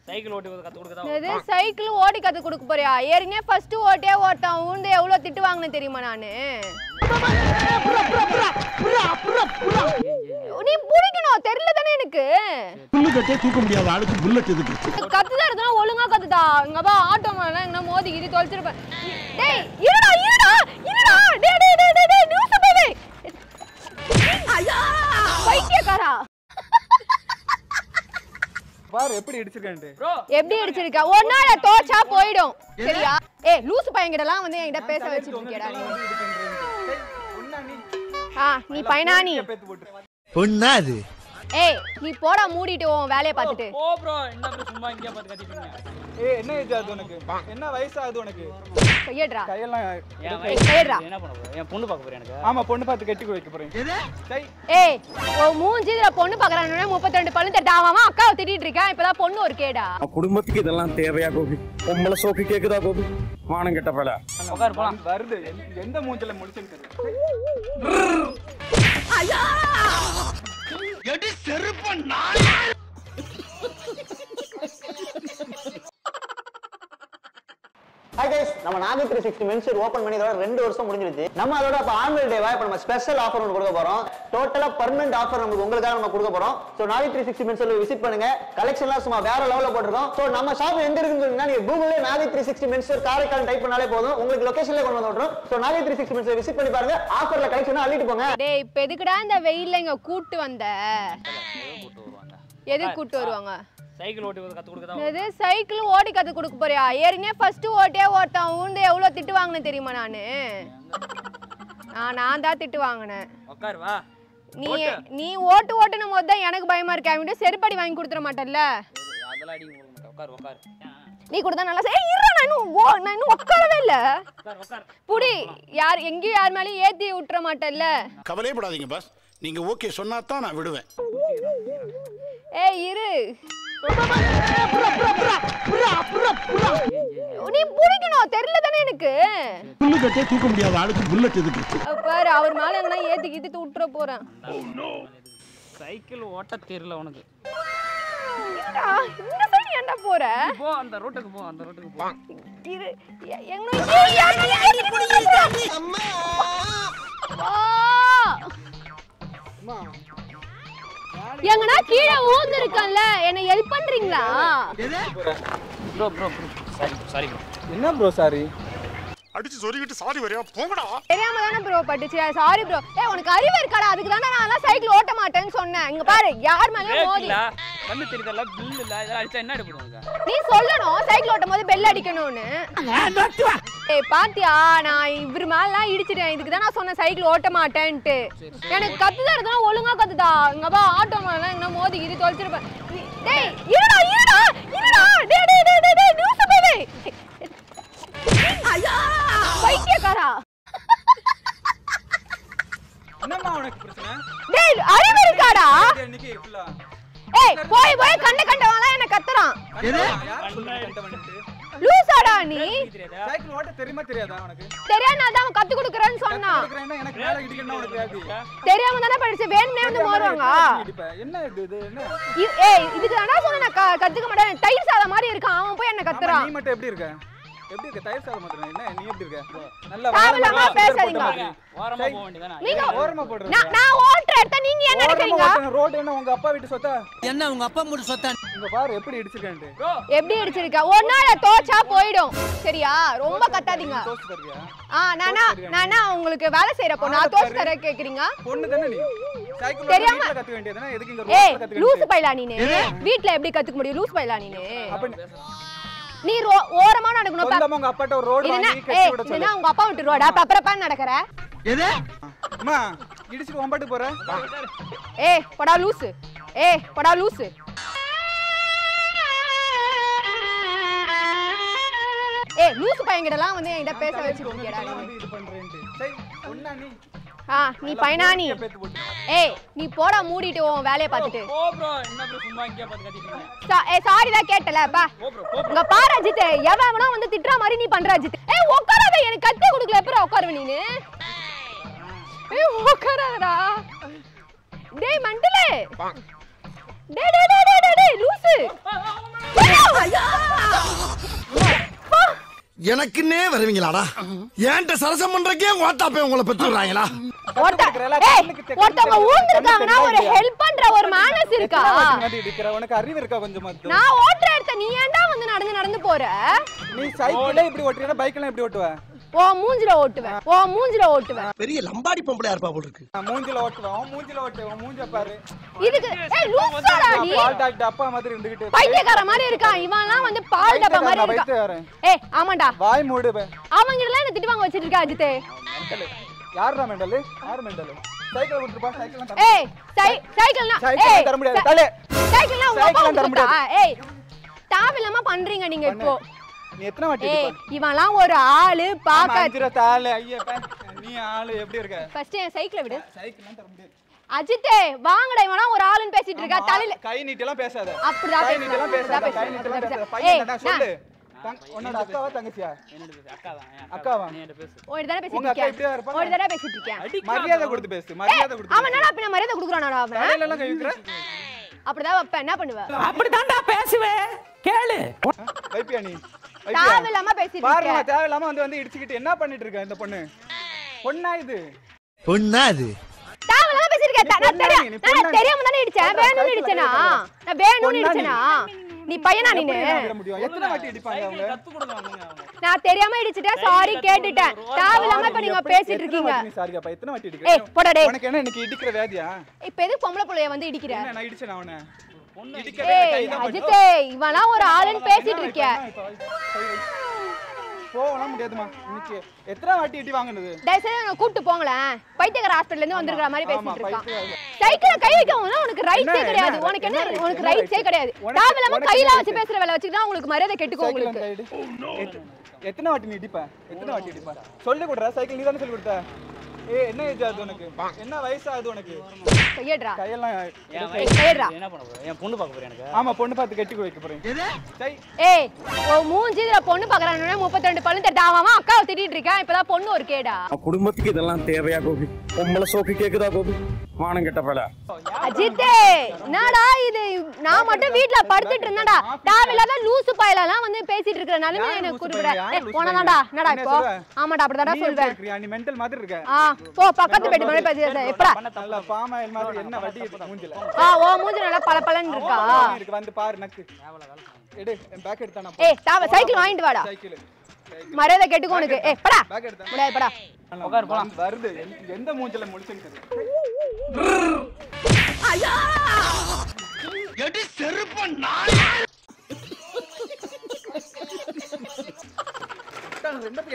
Cycle ஓட்டி கத்து கொடுக்கதா? இது சைக்கிள் ஓட்டி கத்து கொடுக்க போறியா? ஏறினே ஃபர்ஸ்ட் ஓட்டே ஓட்டான் ஊந்து எவ்வளவு திட்டு வாங்குனேன் தெரியுமா நானு? நீ புடிக்கணும் தெரியல தானே எனக்கு. புல்லட்டே தூக்க முடியாத ஆளுக்கு புல்லட் எதுக்கு? கத்துதா இருந்தா ஒழுங்கா கத்துதா. இங்க பா ஆட்டோ மேல எங்க மோதி கிதி தொலைச்சிருப்பேன். டேய் இருடா இருடா இருடா. டேய் டேய் டேய் டேய் நியூஸ் பேபி. ஐயா பைத்தியக்காரா. பாரு எப்படி இடிச்சிருக்கேன்ட்டு. ப்ரோ எப்படி இடிச்சிருக்க? ஒன்னால தோச்சா போய்டும். சரியா? ஏய் லூசு பையன்கிட்டலாம் வந்து என்கிட்ட பேச வச்சிட்டு இருக்கேடா நீ. நீ பையனா நீ? பொண்ணாது. ஏய் நீ போடா மூடிட்டு உன் வேலைய பார்த்துட்டு. போ ப்ரோ என்ன ப்ரோ சும்மா இங்க பாத்து கத்திட்டு இருக்கீங்க. ஏய் என்ன ஏஜ் ஆகுது உனக்கு? என்ன வயசு ஆகுது உனக்கு? கையடா. கையெல்லாம் கையடா. என்ன பண்ண போற? என் பொண்ணு பார்க்க போறேன் எனக்கு. ஆமா பொண்ணு பார்த்து கட்டி வைக்க போறேன். கை ஏய் ஓ மூஞ்சில பொண்ணு பார்க்கறானே 32 பல்லு தட்டாவாமா அக்காவை திட்டிட்டு இருக்கேன். இப்பதான் பொண்ணு ஒரு கேடா. குடும்பத்துக்கு இதெல்லாம் தேவையா கோபி? உம்மள சோக்கு கேக்குதா கோபி? மானம் கெட்ட பல. உட்கார் போலாம். வருது எந்த மூஞ்சில முடிச்சிருக்கு? ஐயா எடி செருப்பு நாய். Hi guys, நம்ம நாகை 360 மென்ஸ் ஓபன் பண்ணி இதோட 2 வருஷம் முடிஞ்சிருச்சு. நம்ம அதோட அப்ப ஆனுவல் டேவா இப்ப நம்ம ஸ்பெஷல் ஆஃபர் ஒன்னு கொடுக்க போறோம். டோட்டலா பெர்மனன்ட் ஆஃபர் உங்களுக்காக நம்ம கொடுக்க போறோம். சோ நாகை 360 மென்ஸ்ல விசிட் பண்ணுங்க. கலெக்ஷன்லாம் சும்மா வேற லெவல்ல போட்டுருக்கோம். சோ நம்ம ஷாப் எங்க இருக்குன்னு சொன்னீங்கன்னா நீங்க கூகுள்ல நாகை 360 மென்ஸ் காரைக்கால் டைப் பண்ணாலே போதும். உங்களுக்கு லொகேஷன்ல கொண்டு வந்து விட்டுரும். சோ நாகை 360 மென்ஸ் விசிட் பண்ணி பாருங்க. ஆஃபர்ல கலெக்ஷன் அள்ளிட்டு போங்க. டேய் இப்ப எதுக்குடா இந்த வெயில்ல இங்க கூட்டி வந்த? எது கூட்டி வருவாங்க? சைக்கிள் ஓட்டி கத்து கொடுக்கதா? இது சைக்கிள் ஓட்டி கத்து கொடுக்க போறியா? ஏறினே ஃபர்ஸ்ட் ஓட்டே ஓட்டான் ஊந்து எவ்வளவு திட்டு வாங்குனேன் தெரியுமா நானு? நான் தான் திட்டு வாங்குனேன். உட்கார் வா. நீ ஓட்டுன போது தான் எனக்கு பயமா இருக்கு. அவன்கிட்ட செருப்படி வாங்கி கொடுத்துற மாட்டல்ல? அதெல்லாம் அடிக்க மாட்டேன். உட்கார் உட்கார். நீ கொடுத்தா நல்லா ஏய் இருடா நான் இன்னும் உட்காரவே இல்ல. உட்கார் உட்கார். புடி யார் எங்கேயும் யார் மேலயும் ஏத்தி விட்டுற மாட்டல்ல? கவலைப்படாதீங்க பாஸ். நீங்க ஓகே சொன்னா தான் நான் விடுவேன். ஏய் இரு. நீ புடிக்கணும் தெரியல தானே எனக்கு. புல்லட்டே தூக்க முடியாத ஆளுக்கு புல்லட் எதுக்கு? பாரு அவர் மேல எங்கனா ஏத்தி கிட்டு விட்டுற போறேன். சைக்கிள் ஓட்ட தெரியல உனக்கு. இருடா இந்த சைடு ஏன்டா போற? போ அந்த ரோட்டுக்கு போ அந்த ரோட்டுக்கு போ. இரு அம்மா அம்மா எங்கனா கீழ ஊந்து இருக்கல்ல என்ன ஹெல்ப் பண்றீங்களா? Bro bro sorry bro. என்ன ப்ரோ சாரி? அடிச்சு சொரிக்கிட்டு சாரி வரையா போங்கடா. தெரியாம தானே ப்ரோ பட்டுச்சு. Sorry bro. ஏய் உனக்கு அறிவு இருக்காடா? அதுக்கு தானே நான் சைக்கிள் ஓட்ட மாட்டேன்னு சொன்னேன். இங்க பாரு யார் மேலயும் மோதி. கண்ணு தெரியுதல்ல பில் இல்ல இதெல்லாம் அடிச்சா என்ன எடுப்படுவாங்க? நீ சொல்லணும் சைக்கிள் ஓட்டும் போது பெல் அடிக்கணும்னு. ஏய் பாத்தியா நான் இவர் மேலலாம் இடிச்சிட்டேன். இதுக்கு தான் நான் சொன்னேன் சைக்கிள் ஓட்ட மாட்டேன்ட்டு. எனக்கு கத்துதா இருந்தா ஒழுங்கா கத்துதா. இங்க பா ஆட்டோ மேல எங்க மோதி கிதி தொலைச்சிருப்பேன். டேய் இருடா இருடா இருடா. டேய் டேய் டேய் டேய் நியூஸ் பேபி. ஐயா பைத்தியக்காரா. என்னம்மா உனக்கு பிரச்சனை? டேய் அறிவு இருக்காடா? இன்னைக்கு ஃபுல்லா ஏய் போய் கண்டவாளா என்ன கத்துறான். யார் சொல்லுங்க கண்டவன்ட்டு? லூசாடா நீ? சைக்கிள் ஓட்ட தெரியுமா தெரியாதா உனக்கு? தெரியாம தான் கத்து கொடுக்கறேன்னு சொன்னா. எனக்கு மேல இடிக்கணும் உனக்கு யாரு? தெரியாம தானே படிச்சு வேணும்னே வந்து மோறுவாங்க. என்ன இது என்ன? ஏய் இதுக்கு தான சொன்ன நான் கத்துக்க மாட்டேன். தயிர் சாதம் மாதிரி இருக்கான் அவன் போய் என்ன கத்துறான். நீ மட்டும் எப்படி இருக்க? எப்படி இருக்க? தயிர் சாதம் மாதிரி என்ன? நீ எப்படி இருக்க? நல்லா சாவலாமா பேசாதீங்க. ஓரமா போக வேண்டியதானே. நீங்க ஓரமா போடுற. நான் ஓட்டற எடுத்த நீங்க என்ன நடக்கறீங்க? ரோட் என்ன உங்க அப்பா வீட்டு சொத்தா? என்ன உங்க அப்பா மூடு சொத்தா? இங்க பாரு எப்படி இடிச்சிருக்கேன்ட்டு. ப்ரோ எப்படி இடிச்சிருக்க? ஒன்னால தோச்சா போய்டும். சரியா? ரொம்ப கத்தாதீங்க. தோச்சு தரியா? நானா உங்களுக்கு வேலை செய்யற பொண்ணு. நான் தோச்சு தர கேக்குறீங்க? பொண்ணு தானே நீ? சைக்கிள் தெரியாம வீட்ல கத்துக்க வேண்டியதானே? எதுக்கு இங்க ஏய் ரோட்ல கத்துக்க? லூசு பையலா நீனே. வீட்ல எப்படி கத்துக்க முடியும்? லூசு பையலா நீனே. அப்ப நீ ஓரமா நடக்கணும். சொந்தமா உங்க அப்பாட்ட ஒரு ரோட் வாங்கி கட்டி விட சொல்லு. என்ன உங்க அப்பா விட்டு ரோடா பப்பரப்பா நடக்கற? எது? அம்மா இடிச்சிட்டு ஒம்பட்டு போற. ஏய் போடா லூசு. ஏய் போடா லூசு. ஏய் லூசு பையன்கிட்டலாம் வந்து என்கிட்ட பேச வச்சிருக்கீங்கடா நீ. இது பண்றேன்ட்டு. சரி ஒண்ணா நீ? நீ பையனா நீ? ஏய் நீ போடா மூடிட்டு உன் வேலைய பார்த்துட்டு. போ ப்ரோ என்ன ப்ரோ சும்மா இங்க பாத்து கத்திட்டு இருக்கீங்க. ஏய் சாரி தான் கேட்டல பா. போ ப்ரோ இங்க பாரு அஜித் எவனோ வந்து திட்ற மாதிரி நீ பண்ற அஜித். ஏய் உட்காராத எனக்கு கத்தி கொடுக்கல எப்பற உட்காருவ நீ? ஏய் உட்காராதடா. டேய் மண்டலே. டேய் லூசு. எனக்குன்னே வருவீங்களாடா ஏன்ட்ட சரசம் பண்றக்கே ஓட்டாப்பே உங்களை பெற்றுறாங்களா ஒருத்தவங்க ஊர்ந்துருக்காங்கன்னா ஒரு ஹெல்ப் பண்ற ஒரு மேனஸ் இருக்கா உனக்கு அறிவு இருக்கா கொஞ்சமா நான் ஓட்டுற இடத்த நீ ஏன்டா வந்து நடந்து போற நீ சைக்கிளே இப்படி ஓட்டுறீனா பைக்ல எப்படி ஓட்டுவ ஓ மூஞ்சில ஓட்டுவேன் பெரிய லம்பாடி பொம்பளையா இருப்பா போல இருக்கு மூஞ்சில ஓட்டுவேன் மூஞ்ச பாரு இதுக்கு ஏய் லூசாடா நீ பால் டாக்டர் அப்பா மாதிரி இருந்துகிட்டு பைத்தியக்கார மாதிரி இருக்கான் இவன்லாம் வந்து பால் டப்பா மாதிரி இருக்கான் ஏய் ஆமாடா வாய் மூடு அவங்க எல்லாம் என்ன திட்டு வாங்க வச்சிட்டு இருக்கா அஜித் யாரா மெண்டல் யார் மெண்டல் சைக்கிள் கொடுத்துப்பா சைக்கிள் ஏய் சைக்கிள்னா சைக்கிள் தர முடியாது தலே சைக்கிள்னா உங்க அப்பா தர முடியாது ஏய் தேவையில்லாம பண்றீங்க நீங்க இப்போ நீ எத்தனை வாட்டி ஏய் இவன்லாம் ஒரு ஆளு பாக்க அஞ்சுற தாளே ஐயே நீ ஆளு எப்படி இருக்க ஃபர்ஸ்ட் என் சைக்கிளை விடு சைக்கிள்லாம் தர முடியாது அஜித்தே வாங்கடா இவனா ஒரு ஆளுன்னு பேசிட்டு இருக்கா தலையில கை நீட்டலாம் பேசாத அப்படிதான் கை நீட்டலாம் பேசாத கை நீட்டலாம் பேசாத பையன் என்ன சொல்லு உன்னோட அக்காவா தங்கச்சியா அக்காவா நீ என்ன பேசு ஓடி தான பேசிட்டு உங்க அக்கா இப்படியே இருக்க இருப்பா ஓடி தான பேசிட்டு இருக்கேன் மரியாதை கொடுத்து பேசு மரியாதை கொடுத்து அவன் என்னடா அப்ப மரியாதை குடுக்குறானடா அவன் தலையில எல்லாம் கை வைக்கற அப்படிதான் வப்ப என்ன பண்ணுவ அப்படிதான்டா பேசுவேன் கேளு வைப்பியா நீ தேவையில்லாம பேசிட்டு இருக்க பாருங்க தேவையில்லாம வந்து இடிச்சிட்டு என்ன பண்ணிட்டு இருக்க இந்த பொண்ணு பொண்ணா இது தேவையில்லாம பேசிட்டு இருக்க நான் தெரியாம தானே இடிச்சேன் வேணும்னு இடிச்சேனா நான் வேணும்னு இடிச்சேனா நீ பையனா நீ எத்தனை வாட்டி இடிப்பாங்க அவங்க கத்து கொடுங்க அவங்க நான் தெரியாம இடிச்சிட்டேன் சாரி கேட்டுட்டேன் தேவையில்லாம இப்ப நீங்க பேசிட்டு இருக்கீங்க சாரி அப்பா எத்தனை வாட்டி இடிக்கிற ஏய் போடா டேய் உனக்கு என்ன இன்னைக்கு இடிக்கிற வேதியா இப்ப எதுக்கு பொம்பளை புள்ளைய வந்து இடிக்கிற என்ன நான் இடிச்சேன் அவனை ஏய் அஜித் இவனா ஒரு ஆளுன்னு பேசிட்டு இருக்க போகலாம் முடியாதுமா இன்னைக்கு எத்தனை வாட்டி இடி வாங்குனது தயவுசெய்து என்ன கூப்பிட்டு போங்களேன் பைத்தியக்கார ஹாஸ்பிடல்ல இருந்து வந்திருக்கிற மாதிரி பேசிட்டு இருக்கான் சைக்கிள கை வைக்கவும் உனக்கு ரைட்ஸே கிடையாது உனக்கு என்ன உனக்கு ரைட்ஸே கிடையாது தேவையில்லாம கையில வச்சு பேசுற வேலை வச்சுக்கிட்டா உங்களுக்கு மரியாதை கெட்டுக்கும் உங்களுக்கு எத்தனை வாட்டி நீ இடிப்ப எத்தனை வாட்டி இடிப்ப சொல்லி கொடுறா சைக்கிள் நீ தானே சொல்லி கொடுத்த ஏய் என்ன ஏஜ் ஆகுது உனக்கு என்ன வயசு ஆகுது உனக்கு கையடா கையெல்லாம் கையடா என்ன பண்ண போற என் பொண்ணு பார்க்க போறேன் எனக்கு ஆமா பொண்ணு பார்த்து கட்டி வைக்க போறேன் ஏய் ஓ மூஞ்சி இதுல பொண்ணு பாக்குறானே 32 பல்லு தட்டா அவன் அக்காவை திட்டிட்டு இருக்கான் இப்பதான் பொண்ணு ஒரு கேடா குடும்பத்துக்கு இதெல்லாம் தேவையா கோபி பொம்பளை சோக்கு கேக்குதா கோபி மானம் கெட்ட பல அஜித்தே என்னடா இது நான் மட்டும் வீட்ல படுத்துட்டு இருந்தேன்டா தேவையில்லாத லூசு பயலெல்லாம் வந்து பேசிட்டு இருக்கிற நிலைமை எனக்கு குடுக்குற போனதாடா என்னடா இப்போ ஆமாடா அப்படிதான்டா சொல்வேன் நீ மெண்டல் மாதிரி இருக்க போ பக்கத்து பெட் மாதிரி பேசிட்டு எப்படா நல்ல பாமாயில் மாதிரி என்ன வட்டி இருக்கு மூஞ்சில ஓ மூஞ்சி நல்லா பளபளன்னு இருக்கா இருக்கு வந்து பாரு நக்கு எடு பேக் எடுத்தானா ஏய் தாவ சைக்கிள் வாங்கிட்டு வாடா சைக்கிள் மரியாதை கெட்டுக்கோ உனக்கு ஏய் படா பேக் எடுத்தா முடியாது படா உட்கார் போலாம் வருது எந்த மூஞ்சில முடிச்சுன்னு எடி செருப்ப நாய்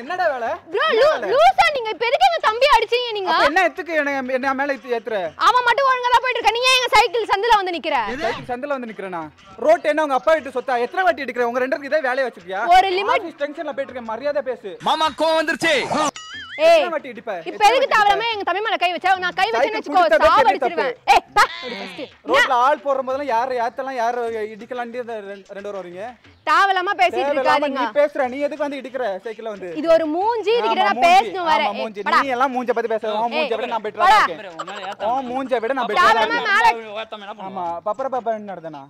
என்னடா வேலை bro லூசா நீங்க பெருக்கங்க தம்பி அடிச்சீங்க நீங்க என்ன எத்துக்கு என்ன மேல ஏத்துற அவன் மட்டும் ஒழுங்கா தான் போயிட்டு இருக்க நீ ஏன் எங்க சைக்கிள் சந்தில வந்து நிக்கிற சைக்கிள் சந்தில வந்து நிக்கறேனா ரோட் என்ன உங்க அப்பா வீட்டு சொத்தா எத்தனை வாட்டி அடிக்கற உங்க ரெண்டு பேருக்கு இதே வேலைய வச்சிருக்கியா ஒரு லிமிட் டென்ஷன்ல போயிட்டு இருக்க மரியாதை பேசு மாமா கோவம் வந்துருச்சு ஏய் எத்தனை வாட்டி அடிப்ப இப்ப எதுக்கு தேவலாம எங்க தம்பி மேல கை வச்சா நான் கை வச்சேன்னு வெச்சுக்கோ சாவடிச்சிடுவேன் ஏய் பா ரோட்ல ஆள் போற போதெல்லாம் யார் யாத்தலாம் யார் இடிக்கலாம்னு ரெண்டு பேர் வரீங்க தேவலாம பேசிட்டு இருக்காதீங்க நீ பேசுற நீ எதுக்கு வந்து இடிக்கற சைக்கிள்ல வந்து இது ஒரு மூஞ்சி இதுகிட்ட நான் பேசணும் வேற மூஞ்சி நீ எல்லாம் மூஞ்ச பத்தி பேச உன் மூஞ்ச விட நான் பெட்டரா இருக்கேன் உன் மூஞ்ச விட நான் பெட்டரா இருக்கேன் ஆமா பப்பர பப்பன்னு நடந்தனா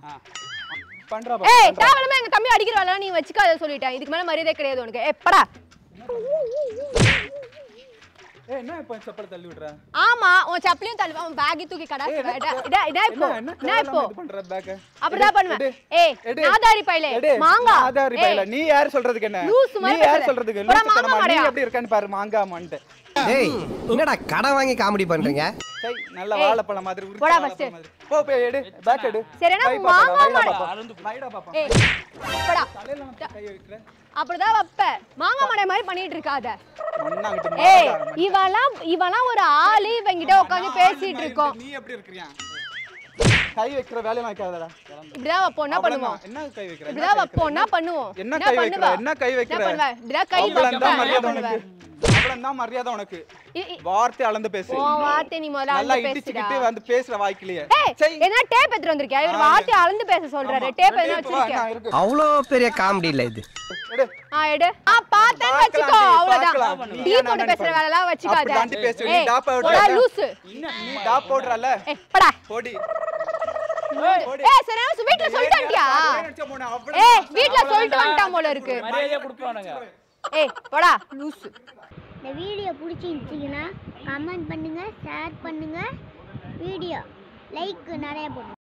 பண்றா பா ஏய் தேவலாம எங்க தம்பி அடிக்கிற வேலை நீ வச்சுக்காத சொல்லிட்டேன் இதுக்கு மேல மரியாதை கிடையாது உனக்கு ஏய் படா ஏய் என்ன இப்ப செப்பல் தள்ளி விடுற ஆமா உன் செப்பலையும் தள்ளி அவன் பேக் தூக்கி கடாச்சு இதா இப்போ நான் இப்போ பண்ற பேக் அப்படிதான் பண்ணுவேன் ஏய் நாதாரி பையலே மாங்கா நாதாரி பையல நீ யார் சொல்றதுக்கு என்ன நீ யார் சொல்றதுக்கு நீ எப்படி இருக்கன்னு பாரு மாங்கா மண்ட டேய் என்னடா கடன் வாங்கி காமெடி பண்றீங்க சை நல்ல வாழைப்பழம் மாதிரி உருச்சு போ போய் எடு பேக் எடு சரினா மாங்கா மாடை லைடா பாப்பா ஏய் போடா தலையில கை வைக்கற அப்படிதான் வப்ப மாங்கா மாடை மாதிரி பண்ணிட்டு இருக்காத மண்ணாங்கிட்ட ஏய் இவலாம் ஒரு ஆளு இவங்கிட்ட உட்கார்ந்து பேசிட்டு இருக்கோம் நீ எப்படி இருக்கறியா கை வைக்கிற வேலைய வைக்காதடா இப்படிதான் வப்போம் என்ன பண்ணுவோம் என்ன கை வைக்கிற இப்படிதான் வப்போம் என்ன பண்ணுவோம் என்ன கை வைக்கிற என்ன கை வைக்கிற இப்படிதான் கை வைக்கிற மரியாதை உனக்கு அவ்வளவுதான் மரியாதை உனக்கு வார்த்தை அளந்து பேசு உன் வார்த்தை நீ முதல்ல நல்லா அளந்து இடிச்சிட்டு பேசுடா வந்து பேசுற வாய்க்கிலேயே ஏய் என்ன டேப் எடுத்து வந்திருக்கியா இவர் வார்த்தை அளந்து பேச சொல்றாரு டேப் என்ன வச்சிருக்கியா அவ்வளோ பெரிய காமெடி இல்ல இது எடு எடு பார்த்தேன்னு வச்சுக்கோ அவ்வளவுதான் டீ போட்டு பேசுற வேலை எல்லாம் வச்சுக்காத தாண்டி பேசு நீ டாப் போடா பவுடர் லூசு நீ டாப் பவுடர்ல ஏய் படா போடி ஏய் சரி வீட்ல சொல்லிட்டான்டியா ஏய் வீட்ல சொல்லிட்டு வந்துட்டான் போல இருக்கு மரியாதை கொடுப்பானுங்க ஏய் போடா லூசு. இந்த வீடியோ பிடிச்சிருந்துச்சிங்கன்னா கமெண்ட் பண்ணுங்க, ஷேர் பண்ணுங்க, வீடியோ லைக் நிறைய போடுங்க.